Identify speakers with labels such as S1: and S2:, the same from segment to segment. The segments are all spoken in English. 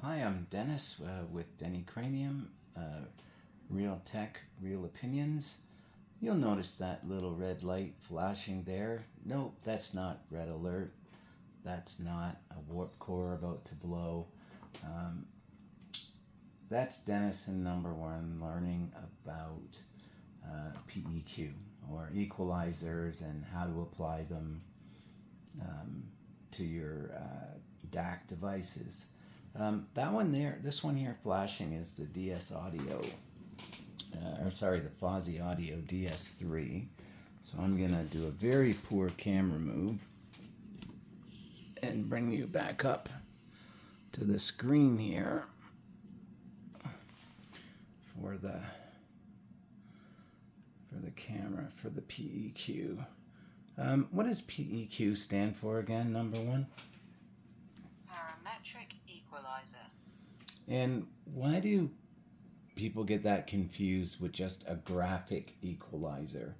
S1: Hi, I'm Dennis with Denny Cranium, Real Tech, Real Opinions. You'll notice that little red light flashing there. Nope, that's not red alert. That's not a warp core about to blow. Um, that's Dennison number one learning about PEQ or equalizers and how to apply them to your DAC devices. That one there, this one here flashing is the DS Audio, the Fosi Audio DS3. So I'm gonna do a very poor camera move and bring you back up to the screen here for the camera for the PEQ. What does PEQ stand for again, number one?
S2: Parametric equalizer.
S1: And why do people get that confused with just a graphic equalizer?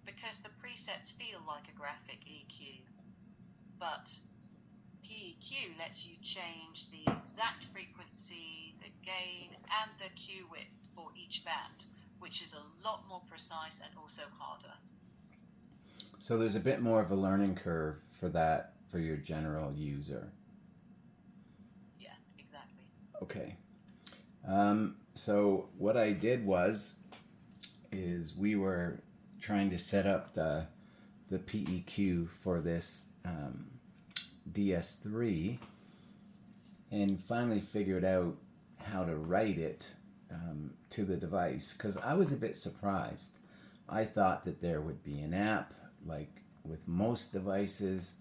S2: Because the presets feel like a graphic EQ, but PEQ lets you change the exact frequency, the gain, and the Q width for each band, which is a lot more precise and also harder.
S1: So there's a bit more of a learning curve for that for your general user.
S2: Yeah, exactly.
S1: Okay. So what I did is we were trying to set up the PEQ for this DS3 and finally figured out how to write it to the device, because I was a bit surprised. I thought that there would be an app like with most devices,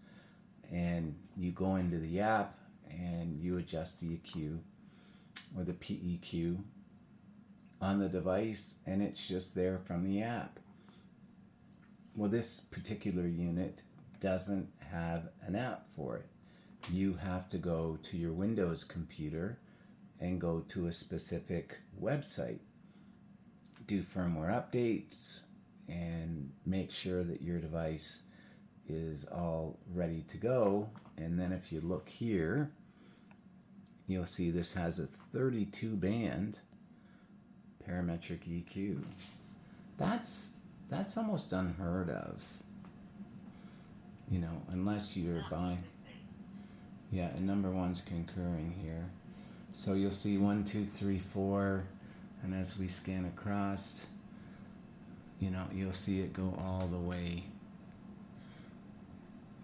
S1: and you go into the app and you adjust the EQ or the PEQ on the device, and it's just there from the app. Well, this particular unit doesn't have an app for it. You have to go to your Windows computer and go to a specific website, do firmware updates, and make sure that your device is all ready to go. And then if you look here, you'll see this has a 32 band parametric EQ. That's almost unheard of, unless you're buying. Yeah, and number one's concurring here. So you'll see 1, 2, 3, 4, and as we scan across, you'll see it go all the way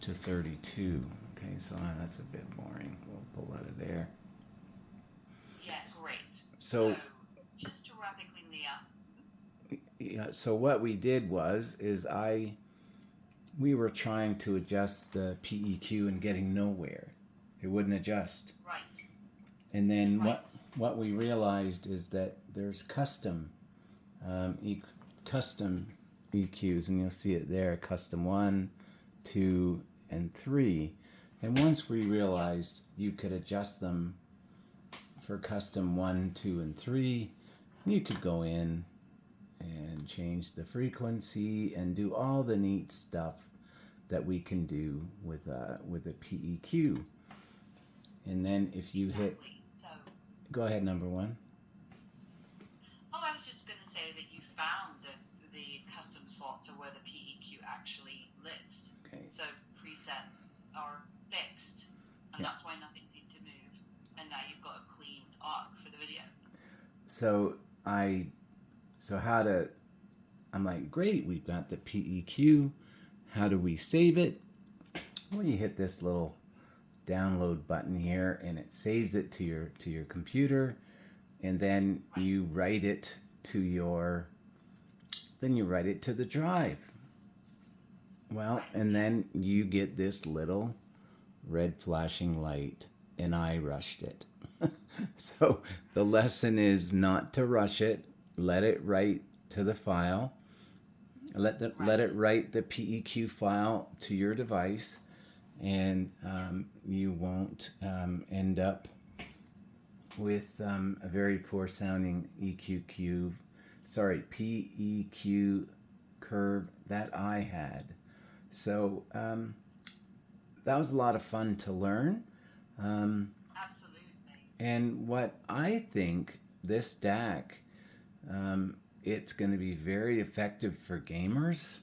S1: to 32. Okay, so that's a bit boring. We'll pull out of there.
S2: Yeah, great.
S1: So
S2: just to wrap it cleanly up.
S1: Yeah, so what we did is we were trying to adjust the PEQ and getting nowhere. It wouldn't adjust.
S2: Right.
S1: And then what we realized is that there's custom EQs, and you'll see it there, custom 1, 2, and 3. And once we realized you could adjust them for custom 1, 2, and 3, you could go in and change the frequency and do all the neat stuff that we can do with a PEQ. And then if you hit, go ahead, number one.
S2: Oh, I was just going to say that you found the custom slots are where the PEQ actually lives.
S1: Okay.
S2: So presets are fixed, and that's why nothing seemed to move. And now you've got a clean arc for the video.
S1: I'm like, great, we've got the PEQ. How do we save it? Well, you hit this little download button here, and it saves it to your computer, and then you write it to the drive. Well, and then you get this little red flashing light, and I rushed it. So the lesson is not to rush it. Let it write to the file. Let it write the PEQ file to your device, and you won't end up with a very poor sounding PEQ curve that I had. So that was a lot of fun to learn.
S2: Absolutely.
S1: And what I think this DAC, it's going to be very effective for gamers.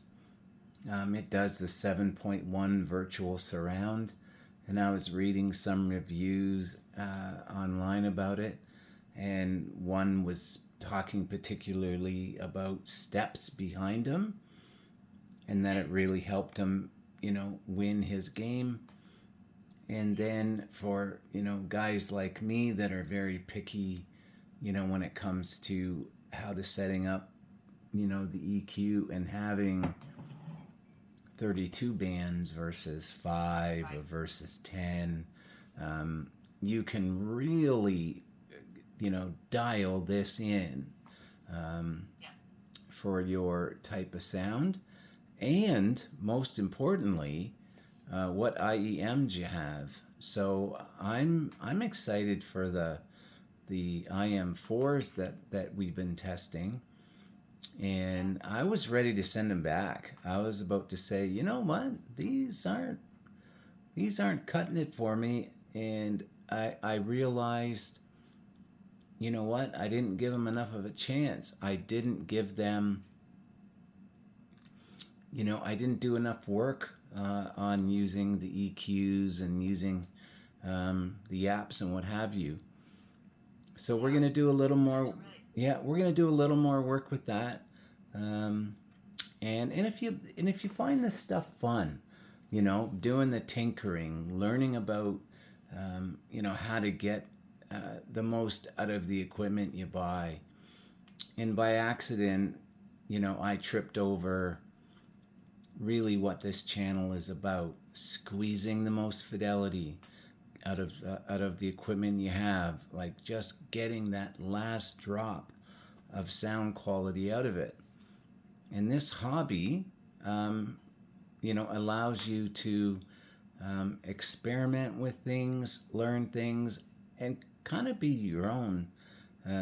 S1: It does the 7.1 virtual surround, and I was reading some reviews online about it, and one was talking particularly about steps behind him, and that it really helped him, win his game. And then for, guys like me that are very picky, when it comes to how to setting up, the EQ and having 32 bands versus 5 or versus 10, you can really, dial this in for your type of sound. And most importantly, what IEMs you have. So I'm excited for the IM4s that we've been testing, and I was ready to send them back. I was about to say, you know what, these aren't cutting it for me, and I realized, you know what, I didn't give them enough of a chance. I didn't give them, I didn't do enough work on using the EQs and using the apps and what have you. So we're going to do a little more. Yeah, we're going to do a little more work with that. And if you find this stuff fun, doing the tinkering, learning about how to get the most out of the equipment you buy. And by accident, I tripped over really what this channel is about: squeezing the most fidelity out of the equipment you have, like just getting that last drop of sound quality out of it. And this hobby, allows you to experiment with things, learn things, and kind of be your own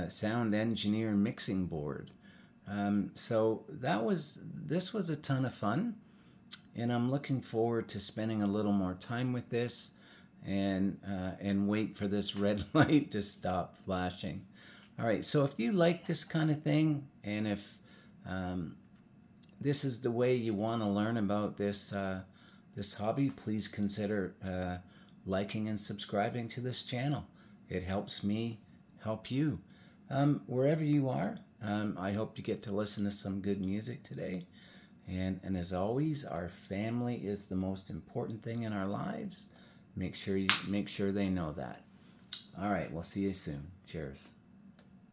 S1: sound engineer mixing board. So this was a ton of fun, and I'm looking forward to spending a little more time with this, and wait for this red light to stop flashing. All right, so if you like this kind of thing, and if this is the way you want to learn about this hobby, please consider liking and subscribing to this channel. It helps me help you. Wherever you are, I hope you get to listen to some good music today. And as always, our family is the most important thing in our lives. Make sure they know that. All right, we'll see you soon. Cheers.